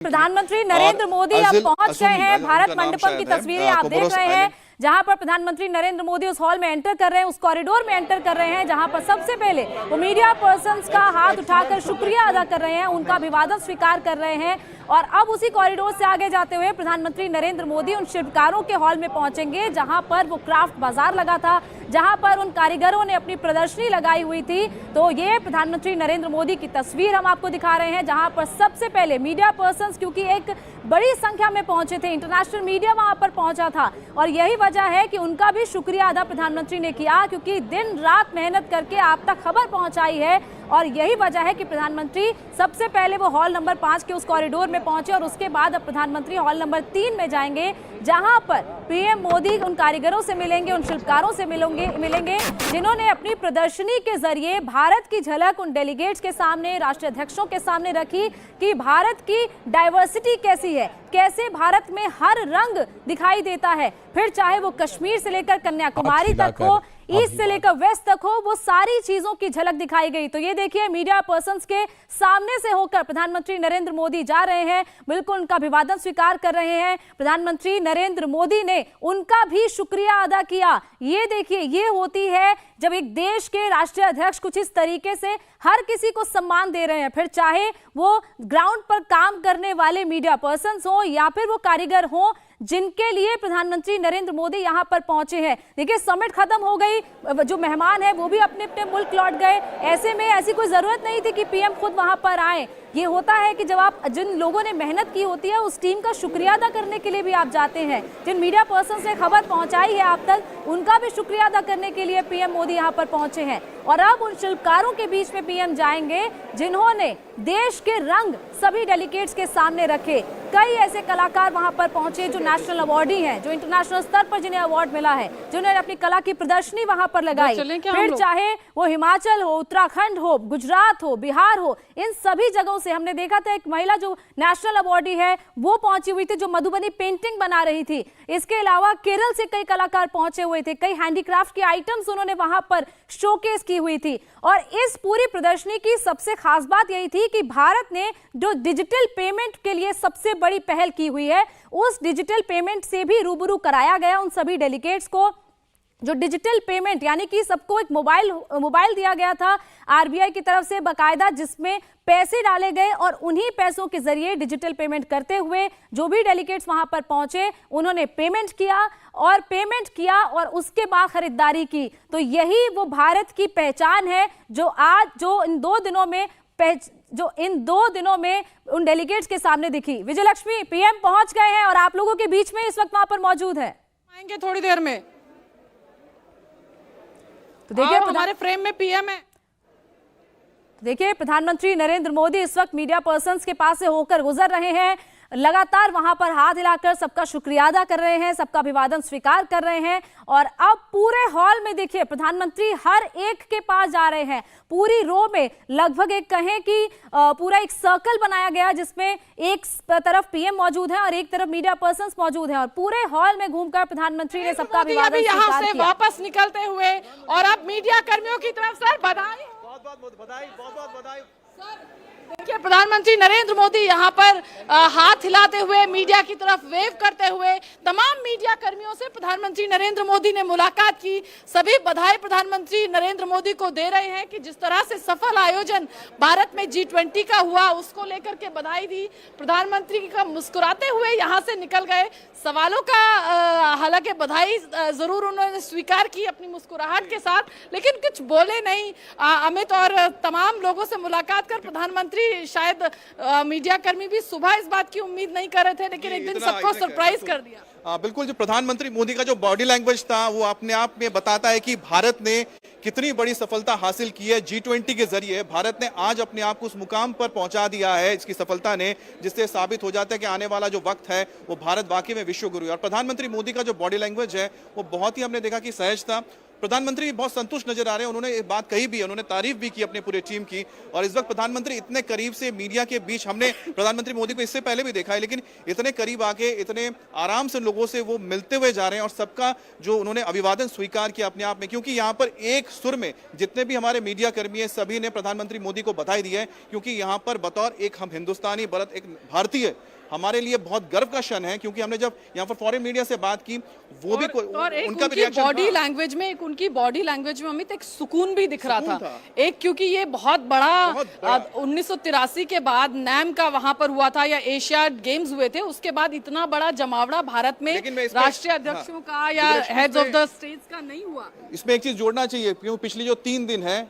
प्रधानमंत्री नरेंद्र मोदी अब पहुंच गए हैं भारत मंडपम की तस्वीरें आप देख रहे हैं, जहां पर प्रधानमंत्री नरेंद्र मोदी उस हॉल में एंटर कर रहे हैं, उस कॉरिडोर में एंटर कर रहे हैं, जहां पर सबसे पहले वो मीडिया पर्संस का हाथ उठाकर शुक्रिया अदा कर रहे हैं, उनका अभिवादन स्वीकार कर रहे हैं। और अब उसी कॉरिडोर से आगे जाते हुए प्रधानमंत्री नरेंद्र मोदी उन शिल्पकारों के हॉल में पहुंचेंगे जहां पर वो क्राफ्ट बाजार लगा था, जहां पर उन कारीगरों ने अपनी प्रदर्शनी लगाई हुई थी। तो ये प्रधानमंत्री नरेंद्र मोदी की तस्वीर हम आपको दिखा रहे हैं, जहां पर सबसे पहले मीडिया पर्संस, क्योंकि एक बड़ी संख्या में पहुंचे थे, इंटरनेशनल मीडिया वहां पर पहुंचा था, और यही वजह है कि उनका भी शुक्रिया अदा प्रधानमंत्री ने किया, क्योंकि दिन रात मेहनत करके आप तक खबर पहुंचाई है। और यही वजह है कि प्रधानमंत्री सबसे पहले वो हॉल नंबर 5 के उस कॉरिडोर में पहुंचे, और उसके बाद अब प्रधानमंत्री हॉल नंबर 3 में जाएंगे, जहां पर पीएम मोदी उन कारीगरों से मिलेंगे, उन शिल्पकारों से मिलेंगे जिन्होंने अपनी प्रदर्शनी के जरिए भारत की झलक उन डेलीगेट्स के सामने, राष्ट्रीय अध्यक्षों के सामने रखी कि भारत की डाइवर्सिटी कैसी है, कैसे भारत में हर रंग दिखाई देता है, फिर चाहे वो कश्मीर से लेकर कन्याकुमारी तक हो, ईस्ट से लेकर वेस्ट तक हो, वो सारी चीजों की झलक दिखाई गई। तो ये देखिए, मीडिया पर्संस के सामने से होकर प्रधानमंत्री नरेंद्र मोदी जा रहे हैं, बिल्कुल उनका अभिवादन स्वीकार कर रहे हैं। प्रधानमंत्री नरेंद्र मोदी ने उनका भी शुक्रिया अदा किया। ये देखिए, ये होती है जब एक देश के राष्ट्रीय अध्यक्ष कुछ इस तरीके से हर किसी को सम्मान दे रहे हैं, फिर चाहे वो ग्राउंड पर काम करने वाले मीडिया पर्संस हो या फिर वो कारीगर हो, जिनके लिए प्रधानमंत्री नरेंद्र मोदी यहां पर पहुंचे हैं। देखिए, समिट खत्म हो गई, जो मेहमान है वो भी अपने अपने मुल्क लौट गए। ऐसे में ऐसी कोई जरूरत नहीं थी कि पीएम खुद वहां पर आए। ये होता है कि जब आप जिन लोगों ने मेहनत की होती है उस टीम का शुक्रिया अदा करने के लिए भी आप जाते हैं। जिन मीडिया पर्सन से खबर पहुंचाई है आप तक, उनका भी शुक्रिया अदा करने के लिए पीएम मोदी यहां पर पहुंचे हैं। और अब उन शिल्पकारों के बीच में पीएम जाएंगे जिन्होंने देश के रंग सभी डेलीगेट्स के सामने रखे। कई ऐसे कलाकार वहां पर पहुंचे जो नेशनल अवार्डी हैं, जो इंटरनेशनल स्तर पर जिन्हें अवार्ड मिला है, जिन्होंने अपनी कला की प्रदर्शनी वहां पर लगाई। फिर चाहे वो हिमाचल हो, उत्तराखंड हो, गुजरात हो, बिहार हो, इन सभी जगहों से हमने देखा था एक महिला जो नेशनल अवार्डी है वो पहुंची हुई थी, जो मधुबनी पेंटिंग बना रही थी। इसके अलावा केरल से कई कलाकार पहुंचे हुए थे, कई हैंडीक्राफ्ट के आइटम्स उन्होंने वहां पर शोकेस की हुई थी। और इस पूरी प्रदर्शनी की सबसे खास बात यही थी कि भारत ने जो डिजिटल पेमेंट के लिए सबसे बड़ी पहल की हुई है, उस डिजिटल पेमेंट से भी रूबरू कराया गया उन सभी डेलीगेट्स को। जो डिजिटल पेमेंट यानी कि सबको एक मोबाइल दिया गया था आरबीआई की तरफ से बाकायदा, जिसमें पैसे डाले गए, और उन्हीं पैसों के जरिए डिजिटल पेमेंट करते हुए जो भी डेलीगेट्स वहां पर पहुंचे उन्होंने पेमेंट किया और उसके बाद खरीदारी की। तो यही वो भारत की पहचान है जो इन दो दिनों में उन डेलीगेट्स के सामने दिखी। विजयलक्ष्मी, पीएम पहुंच गए हैं और आप लोगों के बीच में इस वक्त वहां पर मौजूद है। आएंगे थोड़ी देर में। तो देखिए, हमारे फ्रेम में पीएम है। देखिए, प्रधानमंत्री नरेंद्र मोदी इस वक्त मीडिया पर्संस के पास से होकर गुजर रहे हैं, लगातार वहां पर हाथ हिलाकर सबका शुक्रिया अदा कर रहे हैं, सबका अभिवादन स्वीकार कर रहे हैं। और अब पूरे हॉल में देखिए, प्रधानमंत्री हर एक के पास जा रहे हैं। पूरी रो में लगभग एक कहें कि पूरा एक सर्कल बनाया गया, जिसमें एक तरफ पीएम मौजूद है और एक तरफ मीडिया पर्संस मौजूद है, और पूरे हॉल में घूमकर प्रधानमंत्री ने सबका अभिवादन स्वीकार किया। वापस निकलते हुए और अब मीडिया कर्मियों की तरफ से बधाई, बहुत बधाई सर। देखिए, प्रधानमंत्री नरेंद्र मोदी यहाँ पर हाथ हिलाते हुए मीडिया की तरफ वेव करते हुए तमाम मीडिया कर्मियों से प्रधानमंत्री नरेंद्र मोदी ने मुलाकात की। सभी बधाई प्रधानमंत्री नरेंद्र मोदी को दे रहे हैं कि जिस तरह से सफल आयोजन भारत में G20 का हुआ, उसको लेकर के बधाई दी। प्रधानमंत्री का मुस्कुराते हुए यहाँ से निकल गए। सवालों का हालांकि बधाई जरूर उन्होंने स्वीकार की अपनी मुस्कुराहट के साथ, लेकिन कुछ बोले नहीं। अमित और तमाम लोगों से मुलाकात कर प्रधानमंत्री, शायद मीडिया कर्मी भी सुबह इस बात की उम्मीद नहीं कर रहे थे, लेकिन एक दिन सबको सरप्राइज कर दिया। बिल्कुल, जो प्रधानमंत्री मोदी का जो बॉडी लैंग्वेज था वो अपने आप में बताता है कि भारत ने कितनी बड़ी सफलता हासिल की है। G20 के जरिए भारत ने आज अपने आप को उस मुकाम पर पहुंचा दिया है इसकी सफलता ने, जिससे साबित हो जाता है कि आने वाला जो वक्त है वो भारत वाकई में विश्व गुरु है। और प्रधानमंत्री मोदी का जो बॉडी लैंग्वेज है वो बहुत ही हमने देखा कि सहज था, प्रधानमंत्री बहुत संतुष्ट नजर आ रहे हैं। उन्होंने एक बात कही भी है, उन्होंने तारीफ भी की अपने पूरे टीम की। और इस वक्त प्रधानमंत्री इतने करीब से मीडिया के बीच, हमने प्रधानमंत्री मोदी को इससे पहले भी देखा है, लेकिन इतने करीब आके इतने आराम से लोगों से वो मिलते हुए जा रहे हैं और सबका जो उन्होंने अभिवादन स्वीकार किया अपने आप में। क्योंकि यहाँ पर एक सुर में जितने भी हमारे मीडिया कर्मी हैं सभी ने प्रधानमंत्री मोदी को बधाई दी है, क्योंकि यहाँ पर बतौर एक हम हिंदुस्तानी, एक भारतीय, हमारे लिए बहुत गर्व का क्षण है। क्योंकि हमने जब यहाँ पर फॉरेन मीडिया से बात की, वो भी और एक उनका भी उनकी रिएक्शन बॉडी लैंग्वेज में, एक उनकी बॉडी लैंग्वेज में अमित एक सुकून भी दिख रहा था। एक क्योंकि ये बहुत बड़ा 1983 के बाद नैम का वहां पर हुआ था, या एशिया गेम्स हुए थे, उसके बाद इतना बड़ा जमावड़ा भारत में राष्ट्रीय अध्यक्षों का या हेड्स ऑफ द स्टेट्स का नहीं हुआ। इसमें एक चीज जोड़ना चाहिए, क्यों पिछली जो 3 दिन है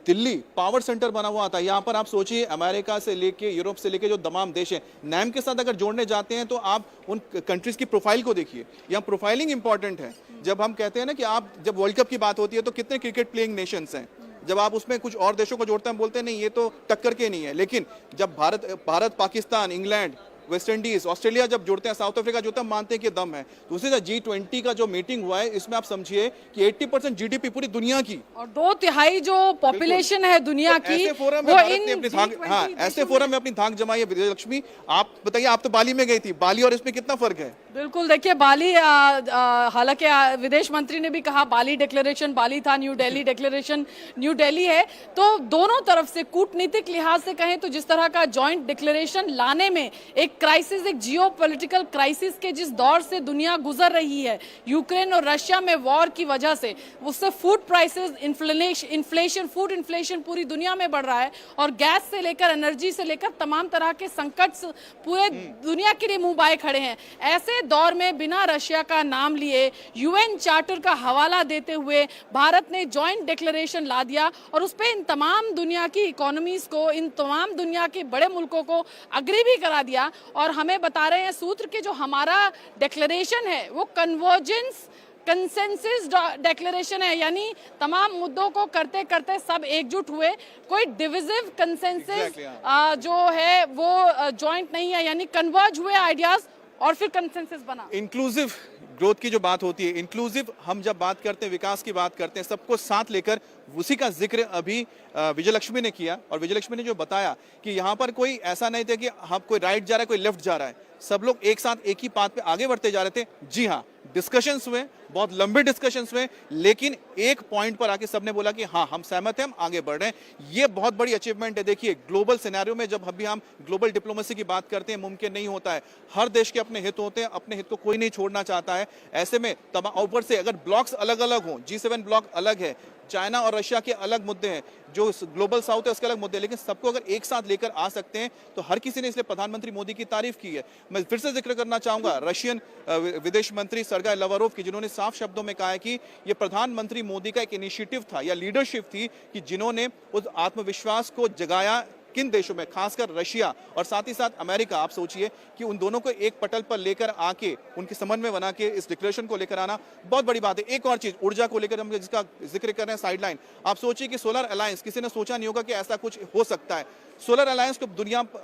दिल्ली पावर सेंटर बना हुआ था। यहाँ पर आप सोचिए, अमेरिका से लेके यूरोप से लेके जो तमाम देश हैं, नैम के साथ अगर जोड़ने जाते हैं तो आप उन कंट्रीज की प्रोफाइल को देखिए। यहाँ प्रोफाइलिंग इंपॉर्टेंट है। जब हम कहते हैं ना कि आप जब वर्ल्ड कप की बात होती है तो कितने क्रिकेट प्लेइंग नेशंस हैं, जब आप उसमें कुछ और देशों को जोड़ते हैं बोलते हैं नहीं ये तो टक्कर के नहीं है। लेकिन जब Bharat Pakistan, England, West Indies, Australia जब जुड़ते हैं, साउथ अफ्रीका जुड़ते हैं, मानते हैं कि दम है। दूसरी तरफ G20 का जो मीटिंग हुआ है, इसमें आप समझिए कि 80% जीडीपी पूरी दुनिया की और 2/3 जो पॉपुलेशन है दुनिया की, ऐसे फोरम में ऐसे फोरम में अपनी धाक जमाई है। विजयलक्ष्मी, आप बताइए, आप तो बाली में गई थी, बाली और इसमें कितना फर्क है? बिल्कुल, देखिए बाली, हालांकि विदेश मंत्री ने भी कहा बाली डिक्लेरेशन बाली था, new Delhi declaration new Delhi है। तो दोनों तरफ से कूटनीतिक लिहाज से कहें तो जिस तरह का जॉइंट डिक्लेरेशन लाने में एक क्राइसिस, एक जियोपॉलिटिकल क्राइसिस के जिस दौर से दुनिया गुजर रही है, यूक्रेन और रशिया में वॉर की वजह से, उससे food prices, inflation, food inflation पूरी दुनिया में बढ़ रहा है। और गैस से लेकर एनर्जी से लेकर तमाम तरह के संकट पूरे दुनिया के लिए मुंह बाए खड़े हैं। ऐसे दौर में बिना रशिया का नाम लिए, यूएन चार्टर का हवाला देते हुए भारत ने जॉइंट डिक्लेरेशन ला दिया और उस पे इन तमाम दुनिया की इकोनॉमीज को, इन तमाम दुनिया के बड़े मुल्कों को अग्री भी करा दिया। और हमें बता रहे हैं सूत्र के जो हमारा डिक्लेरेशन है वो कन्वर्जेंस कंसेंसस डिक्लेरेशन है, यानी तमाम मुद्दों को करते करते सब एकजुट हुए। कोई डिविजिव कंसेंसस जो है वो जॉइंट नहीं है, यानी कन्वर्ज हुए आइडियाज और फिर कंसेंसस बना। इंक्लूसिव ग्रोथ की जो बात होती है, इंक्लूसिव हम जब बात करते हैं, विकास की बात करते हैं, सबको साथ लेकर, उसी का जिक्र अभी विजयलक्ष्मी ने किया। और विजयलक्ष्मी ने जो बताया कि यहाँ पर कोई ऐसा नहीं था कि हम कोई राइट जा रहा है कोई लेफ्ट जा रहा है, सब लोग एक साथ एक ही पाथ पे आगे बढ़ते जा रहे थे। जी हाँ, डिस्कशंस हुए, बहुत लंबे डिस्कशंस हुए, लेकिन एक पॉइंट पर आके सबने बोला कि हाँ हम सहमत हैं, हम आगे बढ़ रहे हैं। ये बहुत बड़ी अचीवमेंट है। देखिए, ग्लोबल सिनेरियो में जब अभी हम ग्लोबल डिप्लोमेसी की बात करते हैं, मुमकिन नहीं होता है। हर देश के अपने हित होते हैं, अपने हित को कोई नहीं छोड़ना चाहता है। ऐसे में ऊपर से अगर ब्लॉक्स अलग अलग हों, G7 ब्लॉक अलग है, चाइना और रशिया के अलग मुद्दे हैं, जो ग्लोबल साउथ है उसके अलग मुद्दे, लेकिन सबको अगर एक साथ लेकर आ सकते हैं तो हर किसी ने इसलिए प्रधानमंत्री मोदी की तारीफ की है। मैं फिर से जिक्र करना चाहूंगा रशियन विदेश मंत्री सर्गेई लावरोव की, जिन्होंने साफ शब्दों में कहा है कि यह प्रधानमंत्री मोदी का एक इनिशिएटिव था या लीडरशिप थी कि जिन्होंने उस आत्मविश्वास को जगाया किन देशों में, खासकर रशिया और साथ ही साथ अमेरिका। आप सोचिए कि उन दोनों को एक पटल पर लेकर आके, उनके समन्वय बना के इस डिक्लेरेशन को लेकर आना बहुत बड़ी बात है। एक और चीज, ऊर्जा को लेकर हम जिसका जिक्र कर रहे हैं, साइडलाइन, आप सोचिए कि सोलर अलायंस, किसी ने सोचा नहीं होगा कि ऐसा कुछ हो सकता है। सोलर अलायंस को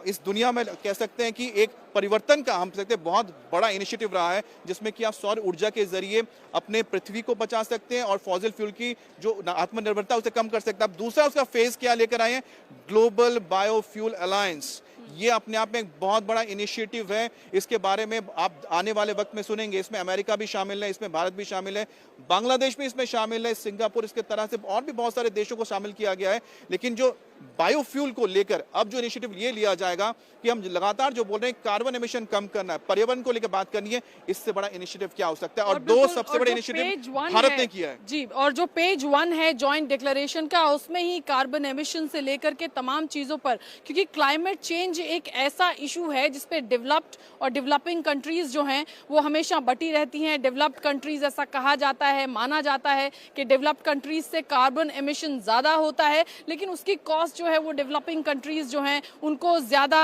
इस दुनिया में कह सकते हैं कि एक परिवर्तन का, हम सकते हैं बहुत बड़ा इनिशिएटिव रहा है, जिसमें कि आप सौर ऊर्जा के जरिए अपने पृथ्वी को बचा सकते हैं और फॉसिल फ्यूल की जो आत्मनिर्भरता उसे कम कर सकते हैं। अब दूसरा उसका फेज क्या लेकर आए हैं, ग्लोबल बायोफ्यूल अलायंस। ये अपने आप में एक बहुत बड़ा इनिशिएटिव है। इसके बारे में आप आने वाले वक्त में सुनेंगे। इसमें अमेरिका भी शामिल है, इसमें भारत भी शामिल है, बांग्लादेश भी इसमें शामिल है, सिंगापुर, इसके तरह से और भी बहुत सारे देशों को शामिल किया गया है। लेकिन जो बायोफ्यूल को लेकर अब जो इनिशिएटिव ये लिया जाएगा कि हम लगातार जो बोल रहे हैं कार्बन एमिशन कम करना है, पर्यावरण को लेकर बात करनी है, इससे बड़ा इनिशिएटिव क्या हो सकता है? और दो सबसे बड़े इनिशिएटिव भारत ने किया है जी। और जो पेज 1 है जॉइंट डिक्लेरेशन का, उसमें ही कार्बन एमिशन से लेकर के तमाम चीजों पर, क्योंकि क्लाइमेट चेंज एक ऐसा इशू है जिसपे डेवलप्ड और डेवलपिंग कंट्रीज जो हैं वो हमेशा बटी रहती हैं। डेवलप्ड कंट्रीज, ऐसा कहा जाता है, माना जाता है कि डेवलप्ड कंट्रीज से कार्बन एमिशन ज्यादा होता है, लेकिन उसकी कॉस्ट कॉस्ट जो है वो डेवलपिंग कंट्रीज जो हैं उनको ज़्यादा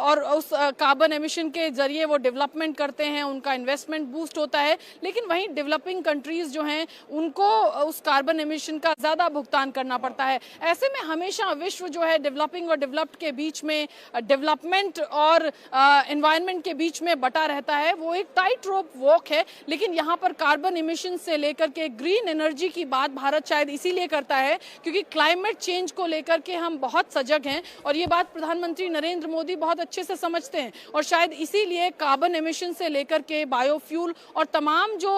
और उस कार्बन एमिशन के जरिए वो डेवलपमेंट करते हैं, उनका इन्वेस्टमेंट बूस्ट होता है, लेकिन वहीं डेवलपिंग कंट्रीज जो हैं उनको उस कार्बन एमिशन का ज़्यादा भुगतान करना पड़ता है। ऐसे में हमेशा विश्व जो है डेवलपिंग और डेवलप्ड के बीच में, डेवलपमेंट और एनवायरनमेंट के बीच में बटा रहता है। वो एक टाइट रोप वॉक है, लेकिन यहाँ पर कार्बन एमिशन से लेकर के ग्रीन एनर्जी की बात भारत शायद इसीलिए करता है क्योंकि क्लाइमेट चेंज को लेकर के हम बहुत सजग हैं और ये बात प्रधानमंत्री नरेंद्र मोदी बहुत अच्छे से समझते हैं और शायद इसीलिए कार्बन एमिशन से लेकर के बायोफ्यूल और तमाम जो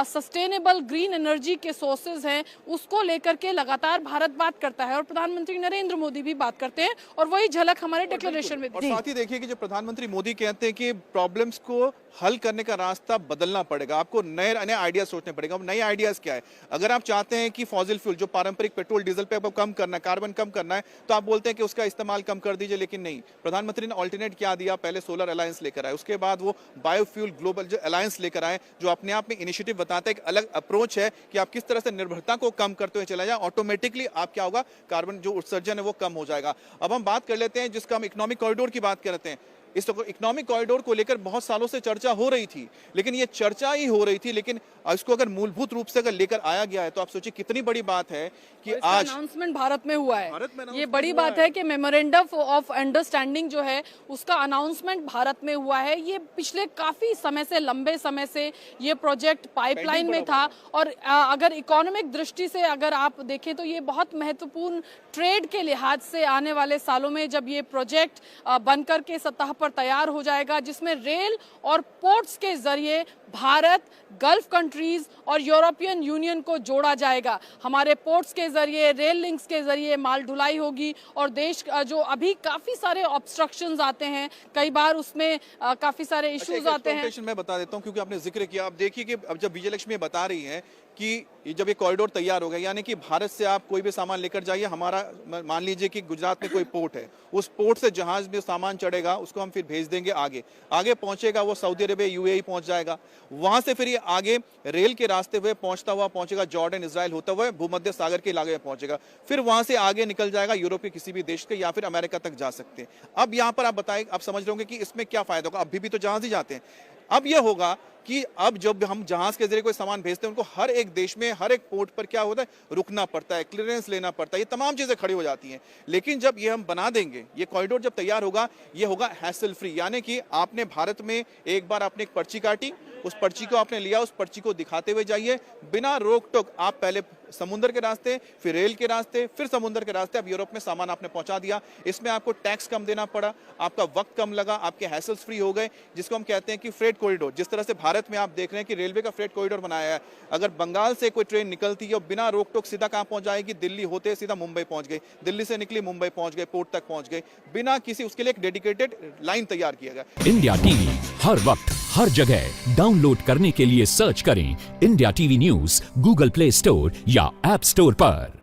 सस्टेनेबल ग्रीन एनर्जी के सोर्सेज हैं उसको लेकर के लगातार भारत बात करता है और प्रधानमंत्री नरेंद्र मोदी भी बात करते हैं और वही झलक हमारे डिक्लेरेशन में। और साथ ही देखिए कि जो प्रधानमंत्री मोदी कहते हैं कि प्रॉब्लम्स को हल करने का रास्ता बदलना पड़ेगा, आपको नए नए आइडियाज सोचने पड़ेगा। अब नए आइडियाज क्या है? अगर आप चाहते हैं कि फॉसिल फ्यूल जो पारंपरिक पेट्रोल डीजल पे आपको कम करना है, कार्बन कम करना है, तो आप बोलते हैं कि उसका इस्तेमाल कम कर दीजिए, लेकिन नहीं। प्रधानमंत्री ने ऑल्टरनेट क्या दिया? पहले सोलर अलायंस लेकर आए, उसके बाद वो बायोफ्यूल ग्लोबल जो अलायंस लेकर आए, जो अपने आप में इनिशिएटिव बताता है, एक अलग अप्रोच है कि आप किस तरह से निर्भरता को कम करते हुए चला जाए, ऑटोमेटिकली आप क्या होगा, कार्बन जो उत्सर्जन है वो कम हो जाएगा। अब हम बात कर लेते हैं जिसका हम इकोनॉमिक कॉरिडोर की बात करते हैं। इस इकोनॉमिक कॉरिडोर को लेकर बहुत सालों से चर्चा हो रही थी, लेकिन ये चर्चा ही हो रही थी, लेकिन इसको अगर मूलभूत रूप से अगर लेकर आया गया है तो आप सोचिए कितनी बड़ी बात है कि आज अनाउंसमेंट भारत में हुआ है। ये बड़ी बात है कि मेमोरेंडम ऑफ अंडरस्टैंडिंग जो है उसका अनाउंसमेंट भारत में हुआ है। ये पिछले काफी समय से, लंबे समय से ये प्रोजेक्ट पाइपलाइन में था और अगर इकोनॉमिक दृष्टि से अगर आप देखें तो ये बहुत महत्वपूर्ण ट्रेड के लिहाज से आने वाले सालों में जब ये प्रोजेक्ट बनकर के सतह पर तैयार हो जाएगा, जिसमें रेल और पोर्ट्स के जरिए भारत, गल्फ कंट्रीज और यूरोपियन यूनियन को जोड़ा जाएगा। हमारे पोर्ट्स के जरिए, रेल लिंक्स के जरिए माल ढुलाई होगी और देश जो अभी काफी सारे ऑब्स्ट्रक्शंस आते हैं, कई बार उसमें काफी सारे इश्यूज आते हैं। मैं बता देता हूं क्योंकि आपने जिक्र किया। आप देखिए कि अब जब विजयलक्ष्मी बता रही है कि जब ये कॉरिडोर तैयार हो गया, यानी कि भारत से आप कोई भी सामान लेकर जाइए, हमारा मान लीजिए कि गुजरात में कोई पोर्ट है, उस पोर्ट से जहाज में सामान चढ़ेगा, उसको हम फिर भेज देंगे आगे पहुंचेगा, वो सऊदी अरेबिया, यूएई पहुंच जाएगा। वहां से फिर ये आगे रेल के रास्ते हुए पहुंचेगा जॉर्डन, इजराइल होता हुआ भूमध्य सागर के इलाके में पहुंचेगा, फिर वहां से आगे निकल जाएगा यूरोप के किसी भी देश के या फिर अमेरिका तक जा सकते हैं। अब यहाँ पर आप बताएं, आप समझ रहे होंगे कि इसमें क्या फायदा होगा। अभी भी तो जहाज ही जाते हैं। अब यह होगा कि अब जब हम जहाज के जरिए कोई सामान भेजते हैं, उनको हर एक देश में, हर एक पोर्ट पर क्या होता है, रुकना पड़ता है, क्लियरेंस लेना पड़ता है, ये तमाम चीजें खड़ी हो जाती हैं। लेकिन जब ये हम बना देंगे, ये कॉरिडोर जब तैयार होगा, ये होगा हैसल फ्री, यानी कि आपने भारत में एक बार आपने एक पर्ची काटी, उस पर्ची को आपने लिया, उस पर्ची को दिखाते हुए जाइए, बिना रोक टोक। आप पहले समुद्र के रास्ते, फिर रेल के रास्ते, फिर समुद्र के रास्ते, अब यूरोप में सामान आपने पहुंचा दिया। इसमें आपको टैक्स कम देना पड़ा, आपका वक्त कम लगा, आपके हैसल्स फ्री हो गए, जिसको हम कहते हैं कि फ्रेट कॉरिडोर। जिस तरह से भारत में आप देख रहे हैं कि रेलवे का फ्रेट कॉरिडोर बनाया है, अगर बंगाल से कोई ट्रेन निकलती है और बिना रोक टोक सीधा कहां पहुंच जाएगी, दिल्ली होते सीधा मुंबई पहुंच गई, दिल्ली से निकली मुंबई पहुंच गए, पोर्ट तक पहुंच गए, बिना किसी, उसके लिए एक डेडिकेटेड लाइन तैयार किया गया। इंडिया टीवी हर वक्त हर जगह डाउनलोड करने के लिए सर्च करें India TV news Google play store या ऐप स्टोर पर।